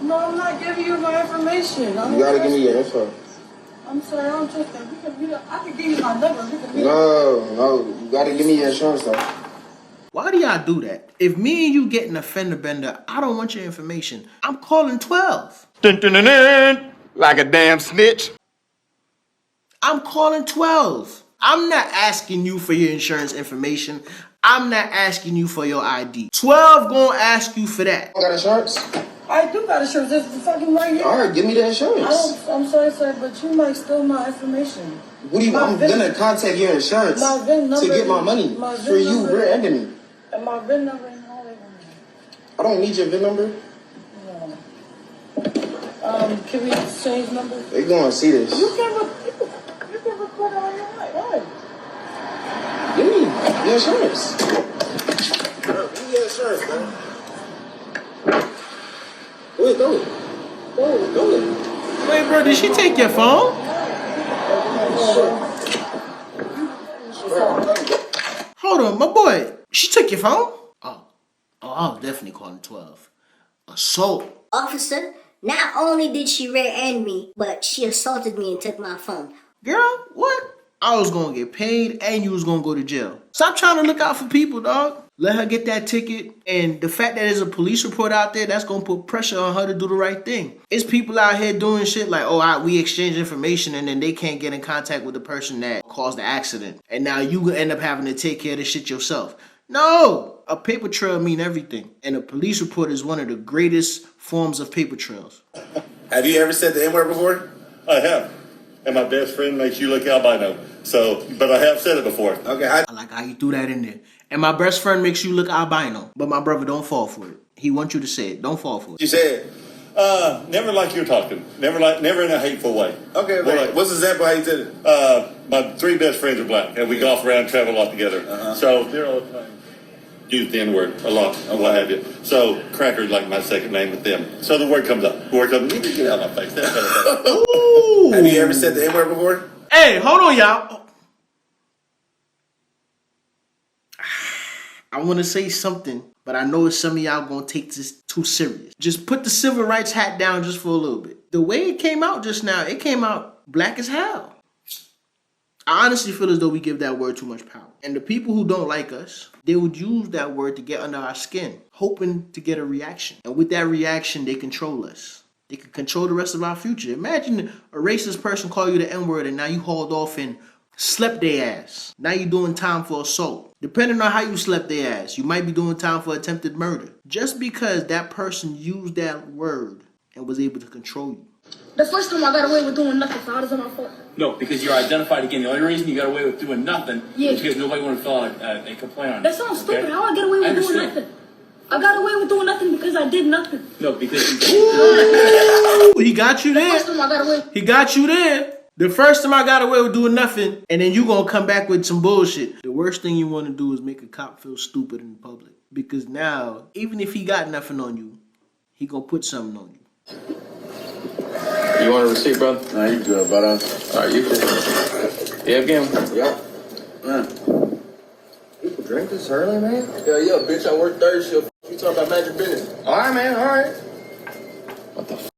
No, I'm not giving you my information. You gotta give me your info. I'm sorry, I don't trust that. I can give you my number. No, you gotta give me your insurance though. Why do y'all do that? If me and you get an offender bender, I don't want your information. I'm calling 12. Dun, dun, dun, dun. Like a damn snitch. I'm calling 12. I'm not asking you for your insurance information. I'm not asking you for your ID. 12 gonna ask you for that. You got insurance? I do got insurance. It's fucking right here. Alright, give me the insurance. I'm sorry, sir, but you might steal my information. What do you I'm gonna contact your insurance my VIN number to get my money for you rear-ending me. And my VIN number and all that. I don't need your VIN number. No. Can we exchange numbers? They gonna see this. You can record all your life. Right. Give me your insurance. Give me your insurance, man. Wait, go. Wait, bro, did she take your phone? Hold on, my boy. She took your phone? Oh, I was definitely calling 12. Assault. Officer, not only did she rear-end me, but she assaulted me and took my phone. Girl, what? I was gonna get paid and you was gonna go to jail. Stop trying to look out for people, dog. Let her get that ticket, and the fact that there's a police report out there, that's gonna put pressure on her to do the right thing. It's people out here doing shit like, we exchange information, and then they can't get in contact with the person that caused the accident. And now you end up having to take care of the shit yourself. No! A paper trail mean everything. And a police report is one of the greatest forms of paper trails. Have you ever said the N-word before? I have. And my best friend makes you look albino. So, but I have said it before. Okay. I like how you threw that in there. And my best friend makes you look albino. But my brother, don't fall for it. He wants you to say it. Don't fall for it. You said Never like you're talking. Never in a hateful way. Okay, Well, what's the example how you did it? My three best friends are black, and we golf around, travel a lot together. So they're all the time. Use the N-word a lot, and what have you. So Cracker's like my second name with them. So the word comes up. You need to get out of my face. That's better. Ooh. Have you ever said the N-word before? Hey, hold on, y'all. I want to say something, but I know some of y'all gonna take this too serious. Just put the civil rights hat down just for a little bit. The way it came out just now, it came out black as hell. I honestly feel as though we give that word too much power. And the people who don't like us, they would use that word to get under our skin, hoping to get a reaction. And with that reaction, they control us. They can control the rest of our future. Imagine a racist person call you the N-word and now you hauled off and slept their ass. Now you're doing time for assault. Depending on how you slept their ass, you might be doing time for attempted murder. Just because that person used that word and was able to control you. The first time I got away with doing nothing, so how does that my fault? No, because you're identified again. The only reason you got away with doing nothing is because nobody wanted to fill out a complaint on it. That sounds stupid. How I get away with doing nothing? I got away with doing nothing because I did nothing. No, because he got you there. The first time I got away. He got you there. The first time I got away with doing nothing, and then you gonna come back with some bullshit. The worst thing you want to do is make a cop feel stupid in public. Because now, even if he got nothing on you, he gonna put something on you. You want a receipt, bro? Nah, you good, brother. All right, you good. Yeah, again. Yeah. People drink this early, man? Yeah, bitch, I work third shift. You talking about magic business? Alright, man, alright. What the f?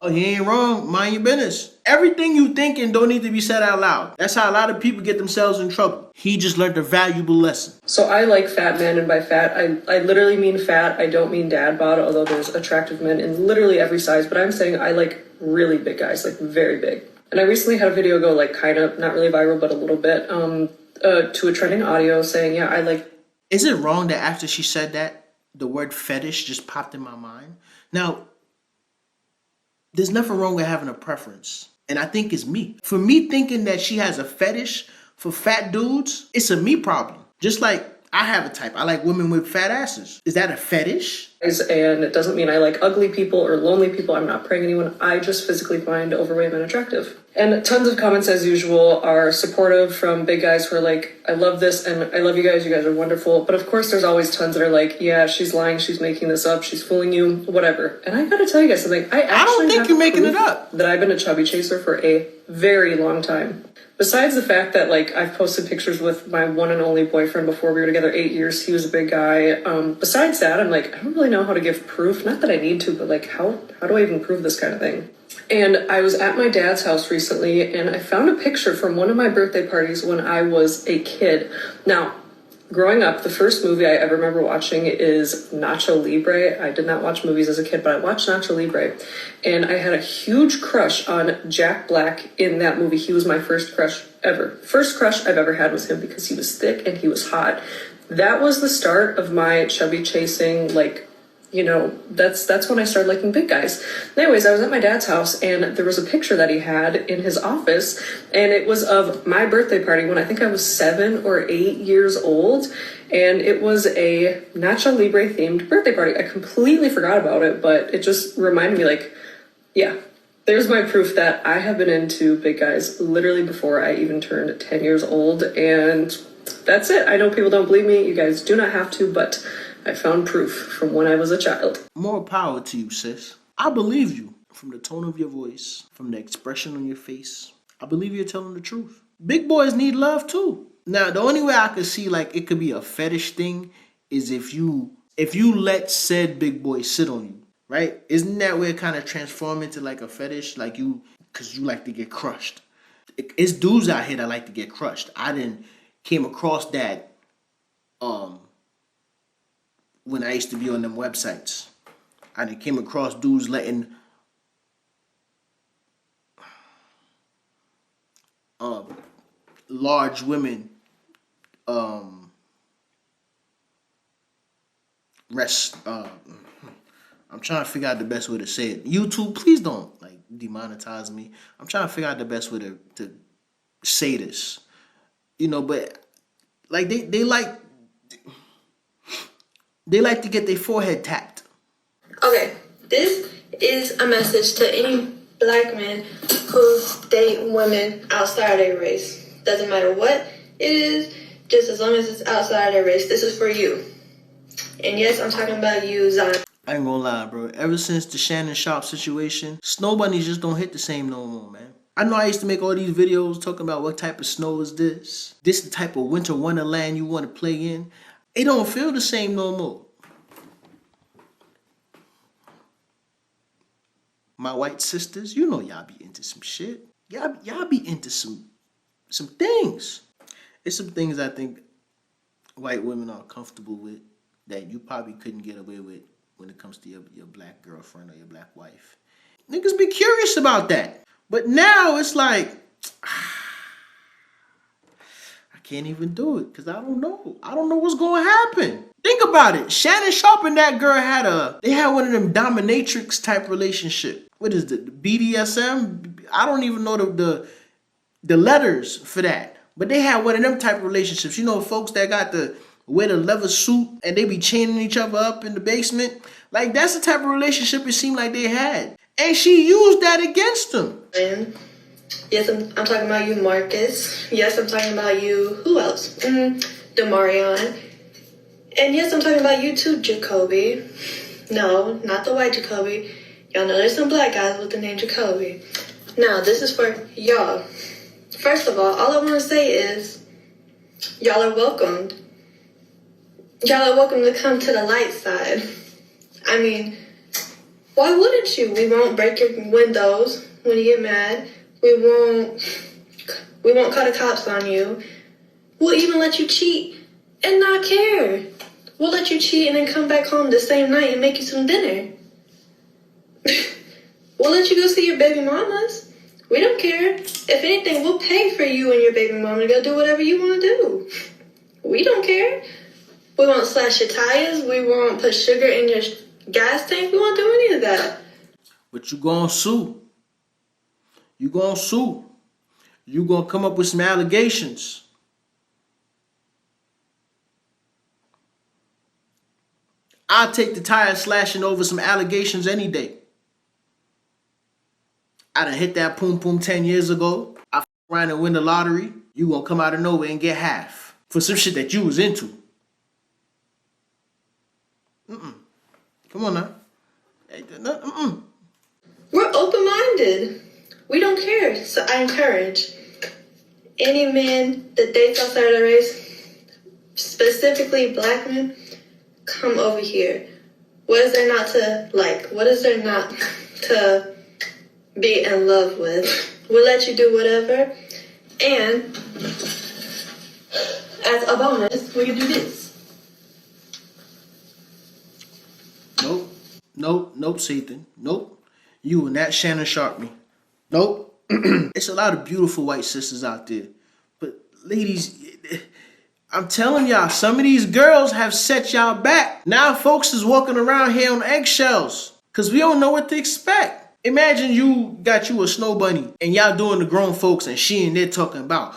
Oh, he ain't wrong. Mind your business. Everything you thinking don't need to be said out loud. That's how a lot of people get themselves in trouble. He just learned a valuable lesson. So I like fat men, and by fat, I literally mean fat. I don't mean dad bod, although there's attractive men in literally every size. But I'm saying I like really big guys, like very big. And I recently had a video go like kind of, not really viral, but a little bit, to a trending audio saying, yeah, I like. Is it wrong that after she said that, the word fetish just popped in my mind? Now, there's nothing wrong with having a preference. And I think it's me. For me thinking that she has a fetish for fat dudes, it's a me problem. Just like I have a type. I like women with fat asses. Is that a fetish? And it doesn't mean I like ugly people or lonely people. I'm not preying anyone. I just physically find overweight men attractive. And tons of comments, as usual, are supportive from big guys who are like, I love this and I love you guys. You guys are wonderful. But of course, there's always tons that are like, yeah, she's lying. She's making this up. She's fooling you, whatever. And I gotta tell you guys something. I don't think you're making it up. That I've been a chubby chaser for a very long time. Besides the fact that, like, I've posted pictures with my one and only boyfriend before we were together 8 years. He was a big guy. Besides that, I'm like, I don't really know how to give proof. Not that I need to, but, like, how do I even prove this kind of thing? And I was at my dad's house recently, and I found a picture from one of my birthday parties when I was a kid. Now, growing up, the first movie I ever remember watching is Nacho Libre. I did not watch movies as a kid, but I watched Nacho Libre. And I had a huge crush on Jack Black in that movie. He was my first crush ever. First crush I've ever had was him because he was thick and he was hot. That was the start of my chubby chasing, like, you know, that's when I started liking big guys. Anyways, I was at my dad's house and there was a picture that he had in his office, and it was of my birthday party when I think I was 7 or 8 years old, and it was a Nacho Libre themed birthday party. I completely forgot about it, but it just reminded me, like, yeah, there's my proof that I have been into big guys literally before I even turned 10 years old, and that's it. I know people don't believe me. You guys do not have to, but I found proof from when I was a child. More power to you, sis. I believe you from the tone of your voice, from the expression on your face. I believe you're telling the truth. Big boys need love too. Now, the only way I could see like it could be a fetish thing is if you let said big boy sit on you, right? Isn't that where it kind of transform into like a fetish? Like you, because you like to get crushed. It's dudes out here that like to get crushed. I didn't came across that when I used to be on them websites. I done came across dudes letting large women rest. I'm trying to figure out the best way to say it. YouTube, please don't like demonetize me. I'm trying to figure out the best way to say this. You know, but like they like to get their forehead tapped. Okay, this is a message to any black men who date women outside their race. Doesn't matter what it is, just as long as it's outside their race. This is for you. And yes, I'm talking about you, Zion. I ain't gonna lie, bro. Ever since the Shannon Sharp situation, snow bunnies just don't hit the same no more, man. I know I used to make all these videos talking about what type of snow is this. This the type of winter wonderland you want to play in. It don't feel the same no more. My white sisters, you know y'all be into some shit. Y'all be into some things. It's some things I think white women are comfortable with that you probably couldn't get away with when it comes to your black girlfriend or your black wife. Niggas be curious about that. But now it's like, I can't even do it because I don't know. I don't know what's going to happen. Think about it. Shannon Sharp and that girl had one of them dominatrix type relationship. What is it? The BDSM? I don't even know the letters for that. But they had one of them type of relationships. You know, folks that got to wear the leather suit and they be chaining each other up in the basement. Like, that's the type of relationship it seemed like they had. And she used that against them. And yes, I'm talking about you, Marcus. Yes, I'm talking about you. Who else? Demarion. And yes, I'm talking about you too, Jacoby. No, not the white Jacoby. Y'all know there's some black guys with the name Jacoby. Now, this is for y'all. First of all I want to say is, y'all are welcomed. Y'all are welcome to come to the light side. I mean, why wouldn't you? We won't break your windows when you get mad. We won't call the cops on you. We'll even let you cheat and not care. We'll let you cheat and then come back home the same night and make you some dinner. We'll let you go see your baby mamas. We don't care. If anything, we'll pay for you and your baby mama to go do whatever you want to do. We don't care. We won't slash your tires. We won't put sugar in your gas tank. We won't do any of that. But you gonna sue. You gonna sue. You gonna come up with some allegations. I'll take the tire slashing over some allegations any day. I done hit that poom poom 10 years ago. I around and win the lottery. You gonna come out of nowhere and get half for some shit that you was into. Come on now. We're open-minded. We don't care. So I encourage any men that dates outside of the race, specifically black men, come over here. What is there not to like? What is there not to be in love with? We'll let you do whatever. And as a bonus, we can do this. Nope, Satan. Nope. You will not Shannon Sharp me. Nope. It's a lot of beautiful white sisters out there. But ladies, I'm telling y'all, some of these girls have set y'all back. Now folks is walking around here on eggshells because we don't know what to expect. Imagine you got you a snow bunny and y'all doing the grown folks and she and they're talking about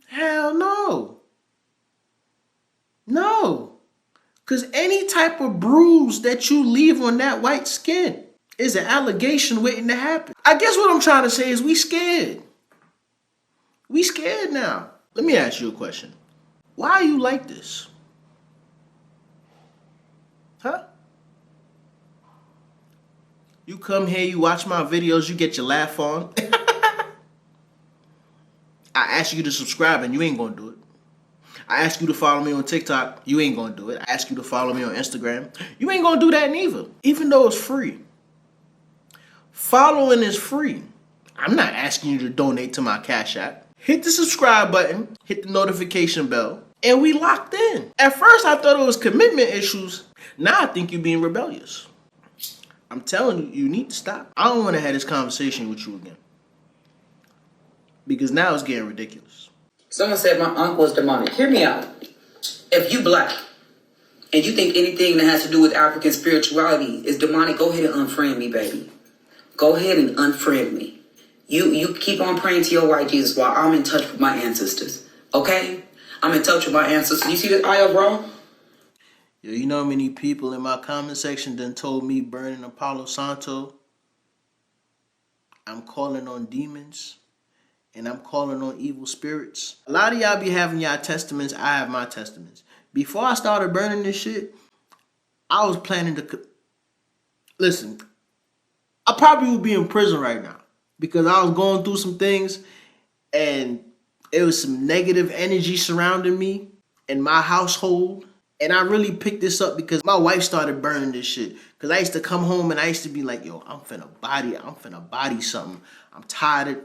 hell no. No. Because any type of bruise that you leave on that white skin is an allegation waiting to happen. I guess what I'm trying to say is we scared. We scared now. Let me ask you a question. Why are you like this? Huh? You come here, you watch my videos, you get your laugh on. I ask you to subscribe and you ain't gonna do it. I ask you to follow me on TikTok, you ain't gonna do it. I ask you to follow me on Instagram, you ain't gonna do that neither. Even though it's free. Following is free. I'm not asking you to donate to my Cash App. Hit the subscribe button, hit the notification bell, and we locked in. At first I thought it was commitment issues. Now I think you're being rebellious. I'm telling you, you need to stop. I don't wanna have this conversation with you again. Because now it's getting ridiculous. Someone said my uncle is demonic. Hear me out. If you black and you think anything that has to do with African spirituality is demonic, go ahead and unfriend me, baby. Go ahead and unfriend me. You keep on praying to your white Jesus while I'm in touch with my ancestors. Okay? I'm in touch with my ancestors. You see this eye, bro? Yo, you know how many people in my comment section done told me burning Palo Santo? I'm calling on demons. And I'm calling on evil spirits. A lot of y'all be having y'all testaments. I have my testaments. Before I started burning this shit, I was planning to... Listen, I probably would be in prison right now. Because I was going through some things. And it was some negative energy surrounding me in my household. And I really picked this up because my wife started burning this shit. Because I used to come home and I used to be like, yo, I'm finna body something. I'm tired of...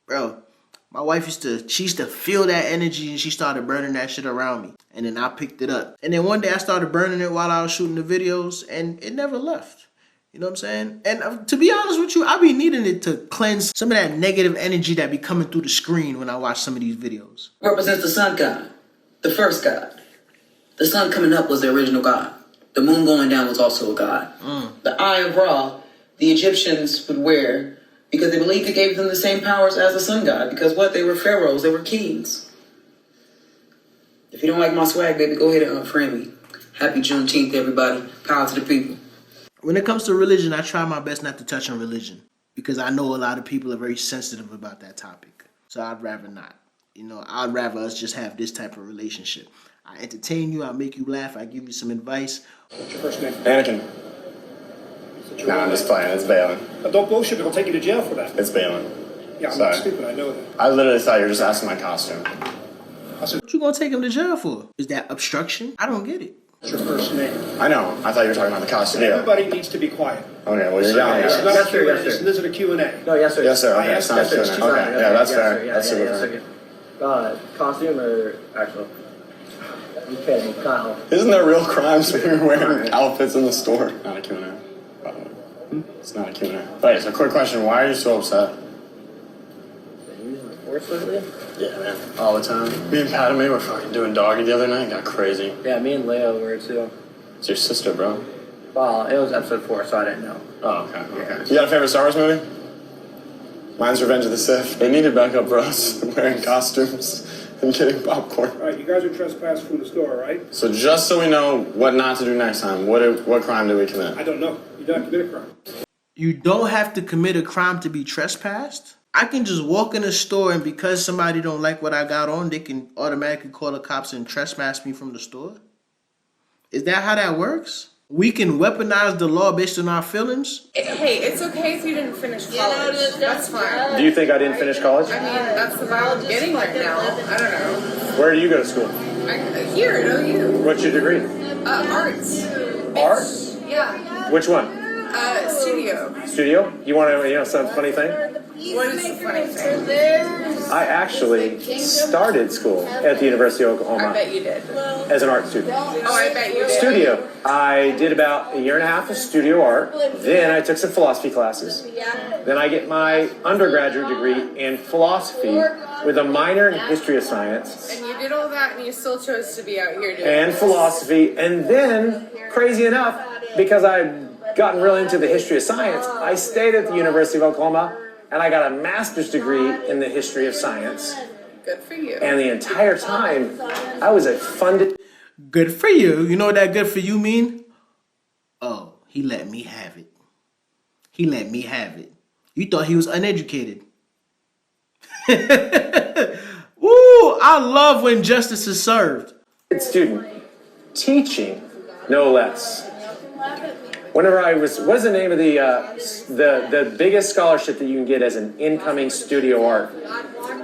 Bro... My wife used to feel that energy and she started burning that shit around me. And then I picked it up. And then one day I started burning it while I was shooting the videos and it never left. You know what I'm saying? And to be honest with you, I be needing it to cleanse some of that negative energy that be coming through the screen when I watch some of these videos. Represents the sun god, the first god. The sun coming up was the original god. The moon going down was also a god. The eye of Ra, the Egyptians would wear because they believed it gave them the same powers as the sun god. Because what? They were pharaohs. They were kings. If you don't like my swag, baby, go ahead and unfriend me. Happy Juneteenth, everybody. Power to the people. When it comes to religion, I try my best not to touch on religion. Because I know a lot of people are very sensitive about that topic. So I'd rather not. You know, I'd rather us just have this type of relationship. I entertain you, I make you laugh, I give you some advice. What's your first name? Anakin. Nah, I'm just playing. It's Balin. Don't bullshit. They'll take you to jail for that. It's Balin. Yeah, I'm Sorry. not stupid. I know that. I literally thought you were just asking my costume. What you gonna take him to jail for? Is that obstruction? I don't get it. What's your first name? I know. I thought you were talking about the costume. Everybody needs to be quiet. Okay, well, you're yelling This at is us. not a Q&A. This isn't a Q&A. No, yes, sir. Yes, sir. I Okay, asked it's not a questions. Q&A. Okay, yeah, that's fair. That's super fair. Costume or actual? You kidding, Kyle? Isn't there real crimes when you're wearing outfits in the store? Not a Q&A. By the way. It's not a Q&A. Wait, so quick question. Why are you so upset? Been using the force lately? Yeah, man. All the time. Me and Padme were fucking doing doggy the other night. Got crazy. Yeah, me and Leo were too. It's your sister, bro. Well, it was episode 4, so I didn't know. Oh, okay. You got a favorite Star Wars movie? Mine's Revenge of the Sith. They needed backup for us wearing costumes and getting popcorn. All right, you guys are trespassing from the store, right? So just so we know what not to do next time, what crime did we commit? I don't know. You don't commit a crime. You don't have to commit a crime to be trespassed. I can just walk in a store and because somebody don't like what I got on, they can automatically call the cops and trespass me from the store. Is that how that works? We can weaponize the law based on our feelings? Hey, it's okay if you didn't finish college. That's fine. Do you think I didn't finish college? I mean, that's the vibe I'm getting right now. I don't know. Where do you go to school? Here at OU. What's your degree? Arts. Arts? Yeah. Which one? Studio. Studio? You want to know some funny thing? What is the funny thing? I actually started school at the University of Oklahoma. I bet you did. As an art student. Oh, I bet you did. Studio. I did about a year and a half of studio art. Then I took some philosophy classes. Then I get my undergraduate degree in philosophy with a minor in history of science. And you did all that and you still chose to be out here doing And this. philosophy. And then, crazy enough, because I'd gotten really into the history of science, I stayed at the University of Oklahoma and I got a master's degree in the history of science. Good for you. And the entire time, I was a funded... Good for you. You know what that good for you mean? Oh, he let me have it. He let me have it. You thought he was uneducated. Ooh, I love when justice is served. Student. Teaching, no less. Whenever I was, what's the name of the biggest scholarship that you can get as an incoming studio art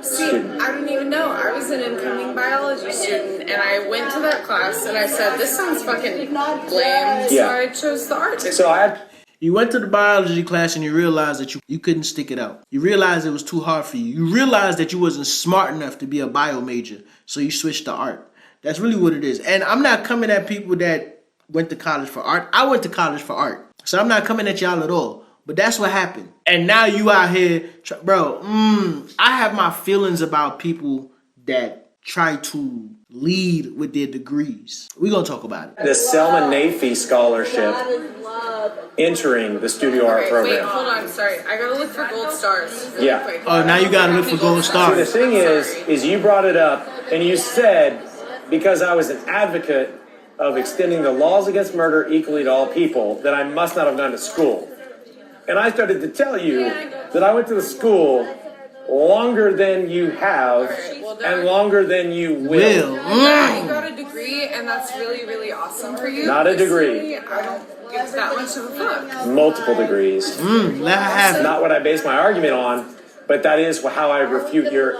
student? I didn't even know. I was an incoming biology student, and I went to that class, and I said, this sounds fucking lame, so I chose the art. So you went to the biology class and you realized that you couldn't stick it out. You realized it was too hard for you. You realized that you wasn't smart enough to be a bio major, so you switched to art. That's really what it is. And I'm not coming at people that went to college for art. I went to college for art. So I'm not coming at y'all at all. But that's what happened. And now you out here, bro, I have my feelings about people that try to lead with their degrees. We're going to talk about it. The Selma Nafee Scholarship entering the studio art program. Wait, hold on, sorry. I gotta look for gold stars. Yeah. Quick. Oh, now you got to look for gold stars. See, the thing is you brought it up and you said, because I was an advocate of extending the laws against murder equally to all people, that I must not have gone to school. And I started to tell you that I went to the school longer than you have and longer than you will. You got a degree, and that's really, really awesome for you. Not a degree. I don't give that much of a fuck. Multiple degrees. Let her have it. Not what I base my argument on, but that is how I refute your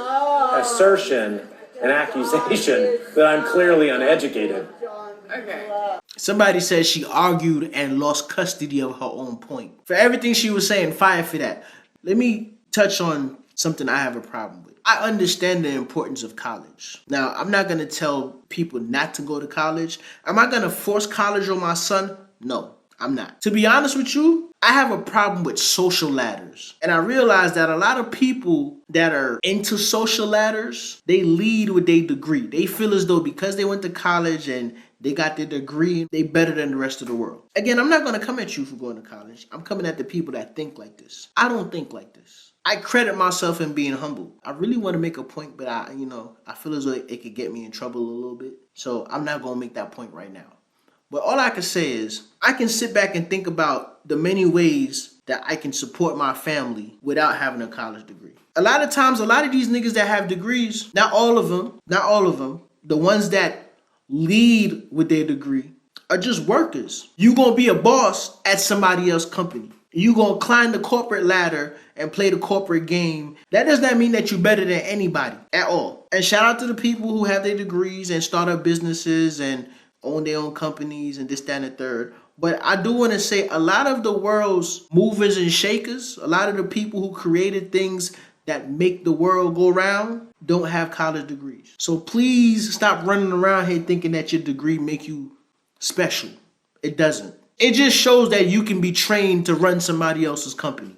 assertion and accusation that I'm clearly uneducated. Okay. Somebody said she argued and lost custody of her own point. For everything she was saying, fire for that. Let me touch on something I have a problem with. I understand the importance of college. Now, I'm not going to tell people not to go to college. Am I going to force college on my son? No, I'm not. To be honest with you, I have a problem with social ladders. And I realize that a lot of people that are into social ladders, they lead with their degree. They feel as though because they went to college and they got their degree, they better than the rest of the world. Again, I'm not going to come at you for going to college. I'm coming at the people that think like this. I don't think like this. I credit myself in being humble. I really want to make a point, but I feel as though it could get me in trouble a little bit. So I'm not going to make that point right now. But all I can say is I can sit back and think about the many ways that I can support my family without having a college degree. A lot of times, a lot of these niggas that have degrees, not all of them, the ones that lead with their degree are just workers. You gonna be a boss at somebody else's company. You gonna climb the corporate ladder and play the corporate game. That does not mean that you're better than anybody at all. And shout out to the people who have their degrees and start up businesses and own their own companies and this, that, and the third. But I do want to say a lot of the world's movers and shakers, a lot of the people who created things that make the world go round don't have college degrees. So please stop running around here thinking that your degree make you special. It doesn't. It just shows that you can be trained to run somebody else's company.